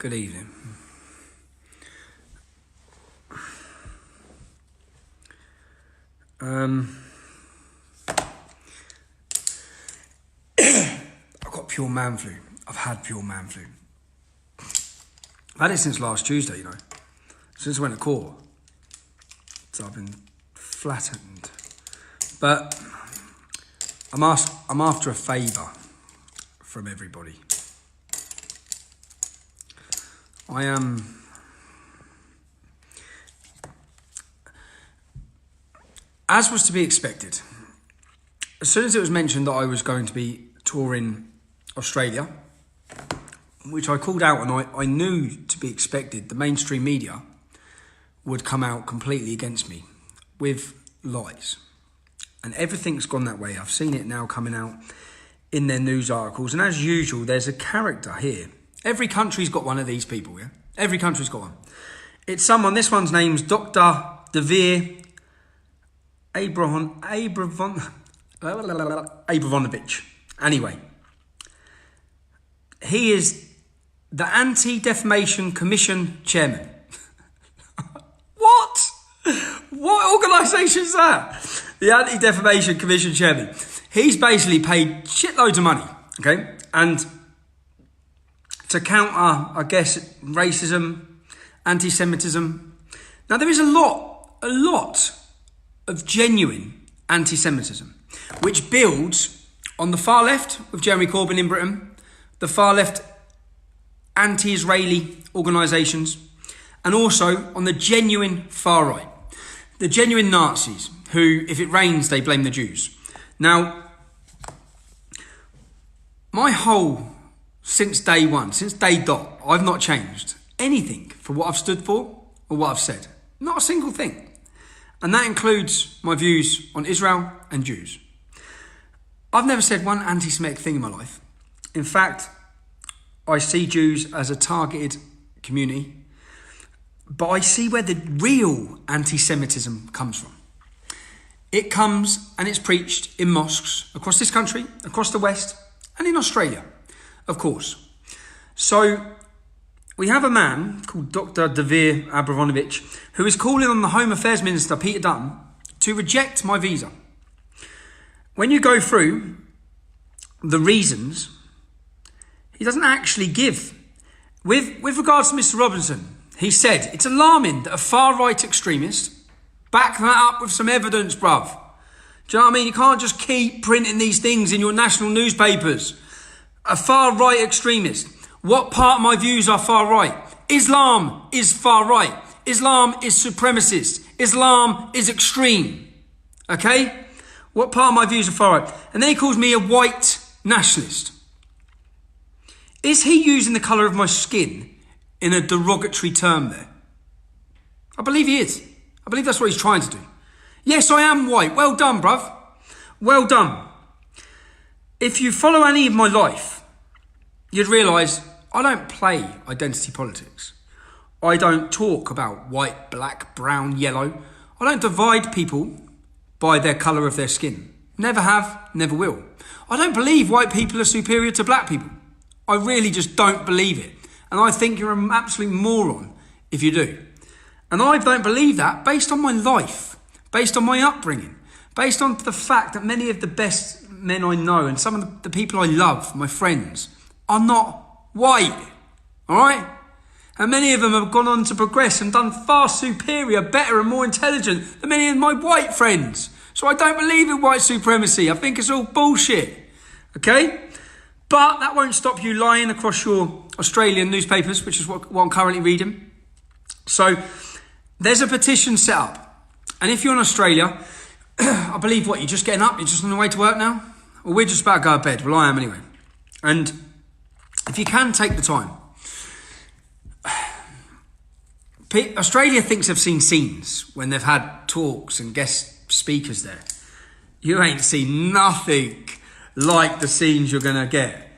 Good evening. I've got pure man flu. I've had pure man flu. I've had it since last Tuesday, you know. Since I went to court. So I've been flattened. But I'm after a favour from everybody. I am... As was to be expected, as soon as it was mentioned that I was going to be touring Australia, which I called out and I knew to be expected, the mainstream media would come out completely against me with lies. And everything's gone that way. I've seen it now coming out in their news articles. And as usual, there's a character here. Every country's got one of these people, yeah? Every country's got one. It's someone, this one's name's Dr. Favour Abramovich. Anyway, he is the Anti-Defamation Commission chairman. What? What organisation is that? The Anti-Defamation Commission chairman. He's basically paid shitloads of money, okay? And to counter, I guess, racism, anti-Semitism. Now, there is a lot of genuine anti-Semitism, which builds on the far left with Jeremy Corbyn in Britain, the far left anti-Israeli organisations, and also on the genuine far right, the genuine Nazis, who, if it rains, they blame the Jews. Now, my whole, since day one, since day dot, I've not changed anything for what I've stood for or what I've said. Not a single thing. And that includes my views on Israel and Jews. I've never said one anti-Semitic thing in my life. In fact, I see Jews as a targeted community, but I see where the real anti-Semitism comes from. It comes and it's preached in mosques across this country, across the West, and in Australia, of course. So we have a man called Dr. Favour Abramovich who is calling on the Home Affairs Minister, Peter Dutton, to reject my visa. When you go through the reasons, he doesn't actually give. With regards to Mr. Robinson, he said, it's alarming that a far-right extremist, back that up with some evidence, bruv. Do you know what I mean? You can't just keep printing these things in your national newspapers. A far-right extremist. What part of my views are far-right? Islam is far-right. Islam is supremacist. Islam is extreme. Okay? What part of my views are far-right? And then he calls me a white nationalist. Is he using the colour of my skin in a derogatory term there? I believe he is. I believe that's what he's trying to do. Yes, I am white. Well done, bruv. Well done. If you follow any of my life, you'd realise I don't play identity politics. I don't talk about white, black, brown, yellow. I don't divide people by their colour of their skin. Never have, never will. I don't believe white people are superior to black people. I really just don't believe it. And I think you're an absolute moron if you do. And I don't believe that based on my life, based on my upbringing, based on the fact that many of the best men I know and some of the people I love, my friends, are not white, all right? And many of them have gone on to progress and done far superior, better and more intelligent than many of my white friends. So I don't believe in white supremacy. I think it's all bullshit, okay? But that won't stop you lying across your Australian newspapers, which is what I'm currently reading. So there's a petition set up. And if you're in Australia, I believe what, you're just getting up? You're just on the way to work now? Well, we're just about to go to bed. Well, I am anyway. And if you can take the time, Australia thinks they've seen scenes when they've had talks and guest speakers there. You ain't seen nothing like the scenes you're going to get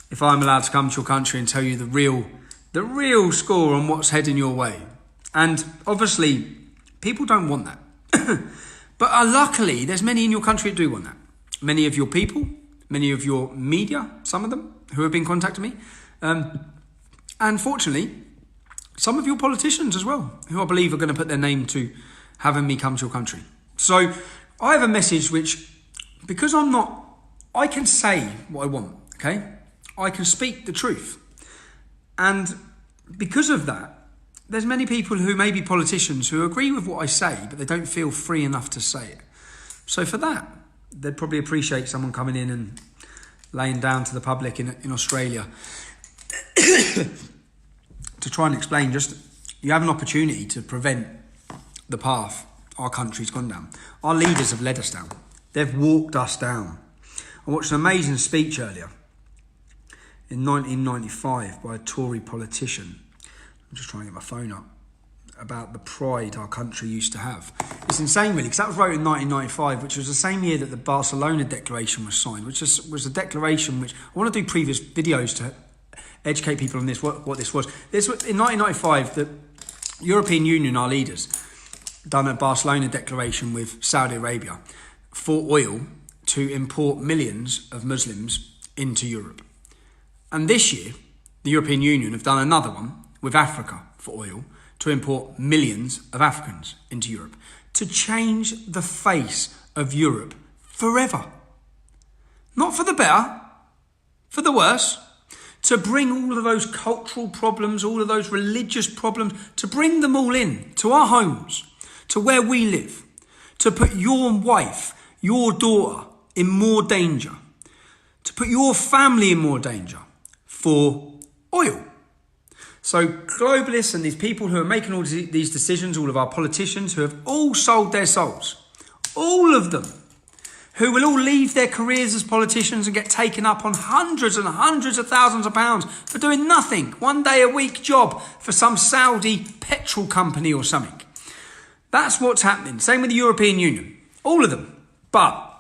if I'm allowed to come to your country and tell you the real score on what's heading your way. And obviously, people don't want that. But luckily, there's many in your country that do want that. Many of your people, many of your media, some of them, who have been contacting me. And fortunately, some of your politicians as well, who I believe are going to put their name to having me come to your country. So I have a message which, because I can say what I want, okay? I can speak the truth. And because of that, there's many people who may be politicians who agree with what I say, but they don't feel free enough to say it. So for that, they'd probably appreciate someone coming in and laying down to the public in Australia to try and explain just, you have an opportunity to prevent the path our country's gone down. Our leaders have led us down. They've walked us down. I watched an amazing speech earlier in 1995 by a Tory politician. I'm just trying to get my phone up, about the pride our country used to have. It's insane really, because that was wrote in 1995, which was the same year that the Barcelona Declaration was signed, which was a declaration which, I want to do previous videos to educate people on this, what this was. This was in 1995, the European Union, our leaders, done a Barcelona Declaration with Saudi Arabia for oil to import millions of Muslims into Europe. And this year, the European Union have done another one with Africa for oil to import millions of Africans into Europe, to change the face of Europe forever. Not for the better, for the worse. To bring all of those cultural problems, all of those religious problems, to bring them all in to our homes, to where we live, to put your wife, your daughter in more danger, to put your family in more danger for oil. So globalists and these people who are making all these decisions, all of our politicians who have all sold their souls, all of them, who will all leave their careers as politicians and get taken up on hundreds and hundreds of thousands of pounds for doing nothing, 1 day a week job for some Saudi petrol company or something. That's what's happening. Same with the European Union, all of them. But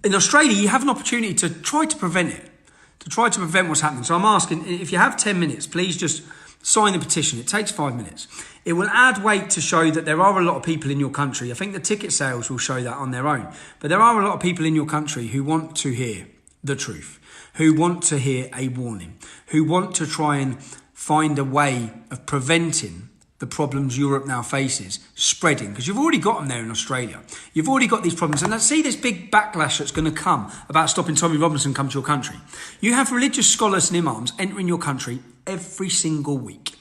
in Australia, you have an opportunity to try to prevent it, to try to prevent what's happening. So I'm asking, if you have 10 minutes, please just sign the petition. It takes 5 minutes. It will add weight to show that there are a lot of people in your country. I think the ticket sales will show that on their own. But there are a lot of people in your country who want to hear the truth, who want to hear a warning, who want to try and find a way of preventing the problems Europe now faces spreading, because you've already got them there in Australia. You've already got these problems, and let's see this big backlash that's going to come about stopping Tommy Robinson come to your country. You have religious scholars and imams entering your country every single week.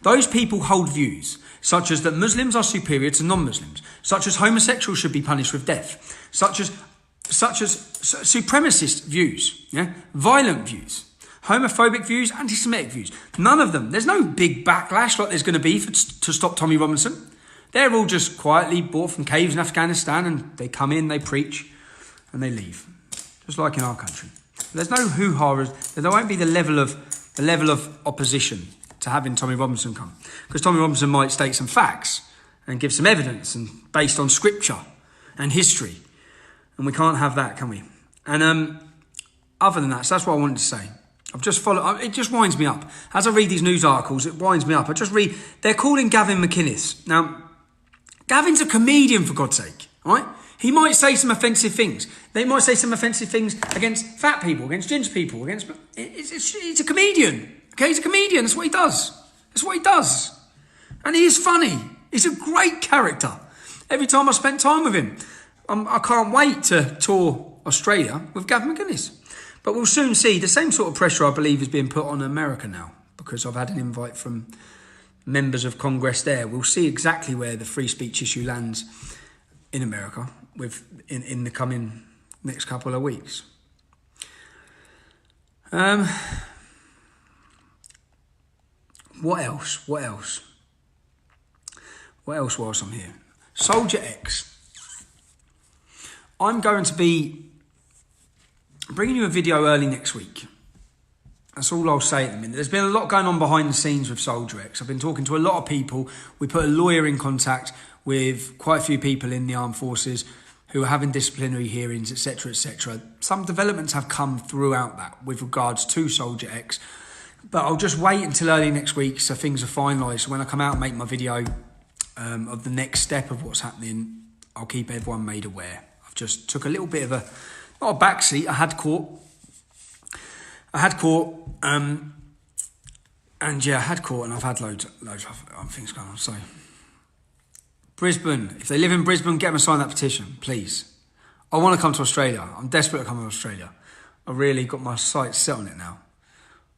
Those people hold views such as that Muslims are superior to non-Muslims, such as homosexuals should be punished with death, such as supremacist views, violent views, homophobic views, anti-Semitic views. None of them. There's no big backlash like there's going to be to stop Tommy Robinson. They're all just quietly bought from caves in Afghanistan, and they come in, they preach, and they leave. Just like in our country. There's no hoo-ha. There won't be the level of opposition to having Tommy Robinson come. Because Tommy Robinson might state some facts and give some evidence and based on scripture and history. And we can't have that, can we? And other than that, so that's what I wanted to say. I've just followed, it just winds me up. As I read these news articles, it winds me up. I just read, they're calling Gavin McInnes. Now, Gavin's a comedian, for God's sake, all right? He might say some offensive things. They might say some offensive things against fat people, against ginger people, he's a comedian, okay? He's a comedian, that's what he does. That's what he does. And he is funny. He's a great character. Every time I spent time with him, I can't wait to tour Australia with Gavin McInnes. But we'll soon see the same sort of pressure, I believe, is being put on America now, because I've had an invite from members of Congress there. We'll see exactly where the free speech issue lands in America in the coming next couple of weeks. What else? What else whilst I'm here? Soldier X. I'm going to be bringing you a video early next week. That's all I'll say at the minute. There's been a lot going on behind the scenes with Soldier X. I've been talking to a lot of people. We put a lawyer in contact with quite a few people in the armed forces who are having disciplinary hearings, etc., etc. Some developments have come throughout that with regards to Soldier X. But I'll just wait until early next week so things are finalised. So when I come out and make my video of the next step of what's happening, I'll keep everyone made aware. I've just took a little bit of not a backseat. I had court And yeah, I had court and I've had loads of things going on. So, Brisbane, if they live in Brisbane, get them to sign that petition, please. I want to come to Australia. I'm desperate to come to Australia. I really got my sights set on it now.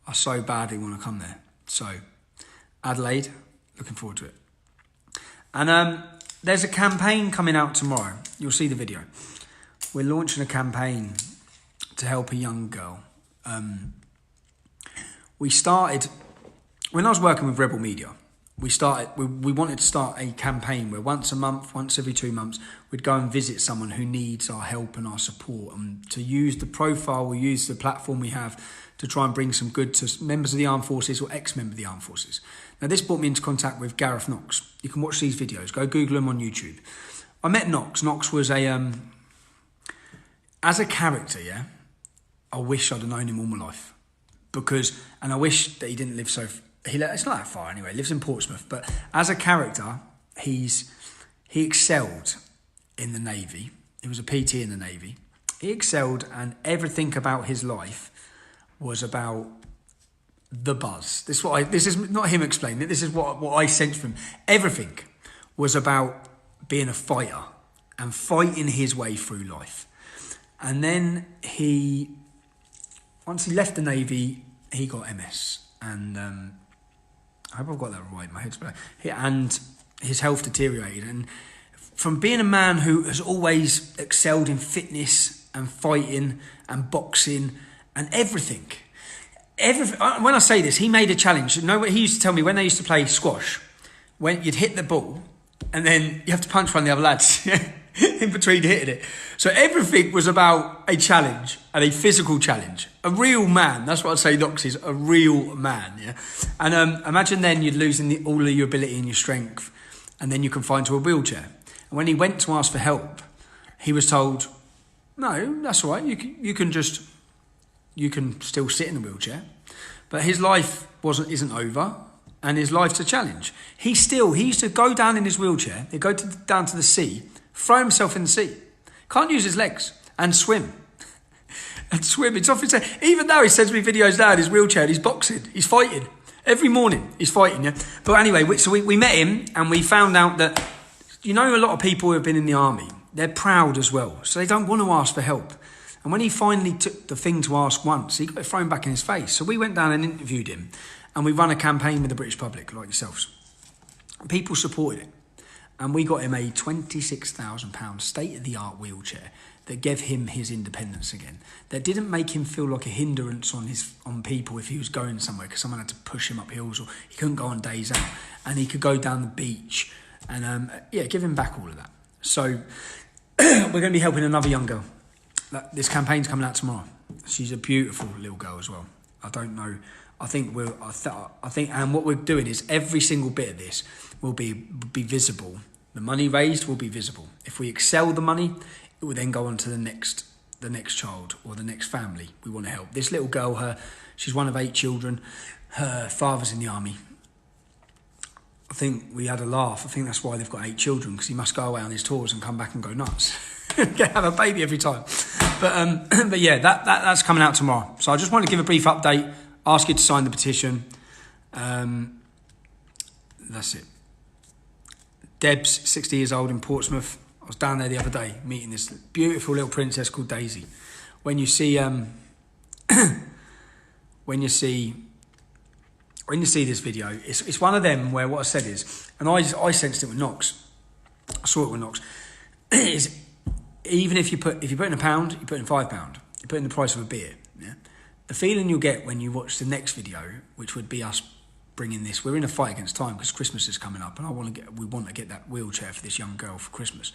I so badly want to come there. So, Adelaide, looking forward to it. And there's a campaign coming out tomorrow. You'll see the video. We're launching a campaign to help a young girl. We started, when I was working with Rebel Media, we wanted to start a campaign where once a month, once every 2 months, we'd go and visit someone who needs our help and our support, and to use the profile, we use the platform we have to try and bring some good to members of the armed forces or ex-members of the armed forces. Now, this brought me into contact with Gareth Knox. You can watch these videos. Go Google him on YouTube. I met Knox. Knox was as a character, yeah, I wish I'd have known him all my life. And I wish that he didn't live it's not that far anyway, he lives in Portsmouth, but as a character, he excelled in the Navy. He was a PT in the Navy. He excelled, and everything about his life was about the buzz. This is not him explaining it, this is what I sensed from him. Everything was about being a fighter and fighting his way through life. And then once he left the Navy, he got MS. And I hope I've got that right, my head's blank. And his health deteriorated. And from being a man who has always excelled in fitness and fighting and boxing and everything. When I say this, he made a challenge. You know what he used to tell me when they used to play squash? When you'd hit the ball and then you have to punch one of the other lads in between hitting it. So everything was about a challenge and a physical challenge. A real man. That's what I'd say Knox is, a real man. Yeah. And imagine then you'd losing all of your ability and your strength, and then you confined to a wheelchair. And when he went to ask for help, he was told, no, that's all right. You can still sit in a wheelchair. But his life isn't over, and his life's a challenge. He used to go down in his wheelchair, he'd go down to the sea, throw himself in the sea. Can't use his legs and swim. It's often said, even though he sends me videos now in his wheelchair, he's boxing, he's fighting. Every morning he's fighting, yeah. But anyway, so we met him and we found out that, a lot of people who have been in the army, they're proud as well. So they don't want to ask for help. And when he finally took the thing to ask once, he got it thrown back in his face. So we went down and interviewed him, and we run a campaign with the British public, like yourselves. People supported it. And we got him a £26,000 state-of-the-art wheelchair that gave him his independence again. That didn't make him feel like a hindrance on people if he was going somewhere, because someone had to push him up hills, or he couldn't go on days out. And he could go down the beach and, give him back all of that. So we're going to be helping another young girl. This campaign's coming out tomorrow. She's a beautiful little girl as well. I don't know. I think and what we're doing is every single bit of this will be visible. The money raised will be visible. If we excel the money, it will then go on to the next child or the next family we want to help. This little girl, she's one of 8 children. Her father's in the army. I think we had a laugh. I think that's why they've got 8 children, because he must go away on his tours and come back and go nuts. Have a baby every time. But yeah, that's coming out tomorrow. So I just want to give a brief update, ask you to sign the petition. That's it. Deb's 60 years old in Portsmouth. I was down there the other day meeting this beautiful little princess called Daisy. When you see this video, it's one of them where what I said is, and I sensed it with Knox. I saw it with Knox. Is even if you put in £1, you put in £5, you put in the price of a beer. Yeah, the feeling you'll get when you watch the next video, which would be us bringing this. We're in a fight against time because Christmas is coming up, and we want to get that wheelchair for this young girl for Christmas.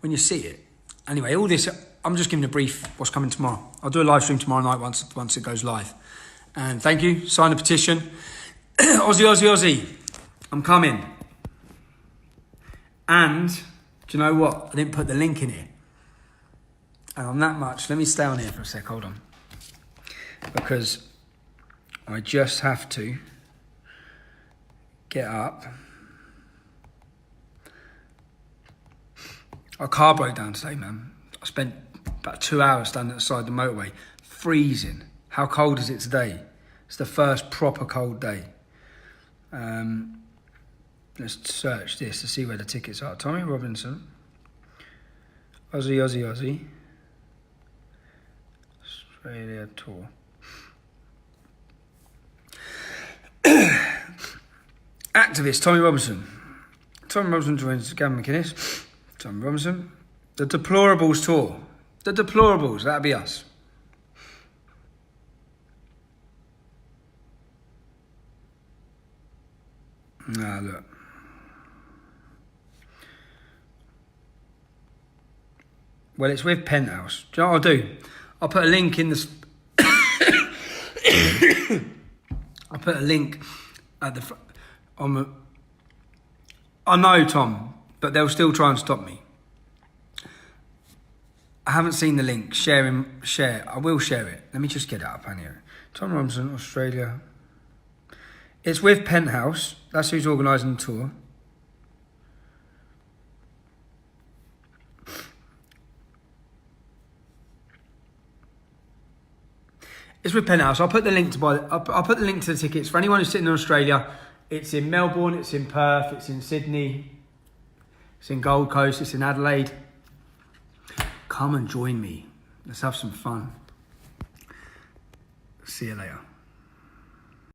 When you see it, anyway, all this, I'm just giving a brief what's coming tomorrow. I'll do a live stream tomorrow night once it goes live. And thank you. Sign the petition. Aussie, Aussie, Aussie. I'm coming. And do you know what? I didn't put the link in here. And on that much, let me stay on here for a sec. Hold on. Because I just have to get up. Our car broke down today, man. I spent about 2 hours standing at the side of the motorway, freezing. How cold is it today? It's the first proper cold day. Let's search this to see where the tickets are. Tommy Robinson, Aussie. Australia tour. Activist, Tommy Robinson. Tommy Robinson joins Gavin McInnes. Tommy Robinson. The Deplorables tour. The Deplorables, that'd be us. Nah, look. Well, it's with Penthouse. Do you know what I'll do? I'll put a link in the... I'll put a link at the... on the... I know, Tom, but they'll still try and stop me. I haven't seen the link. Share. I will share it. Let me just get it up, Annie. Tom Robinson, Australia. It's with Penthouse. That's who's organising the tour. It's with Penthouse. I'll put the link to buy. I'll put the link to the tickets for anyone who's sitting in Australia. It's in Melbourne. It's in Perth. It's in Sydney. It's in Gold Coast. It's in Adelaide. Come and join me. Let's have some fun. See you later.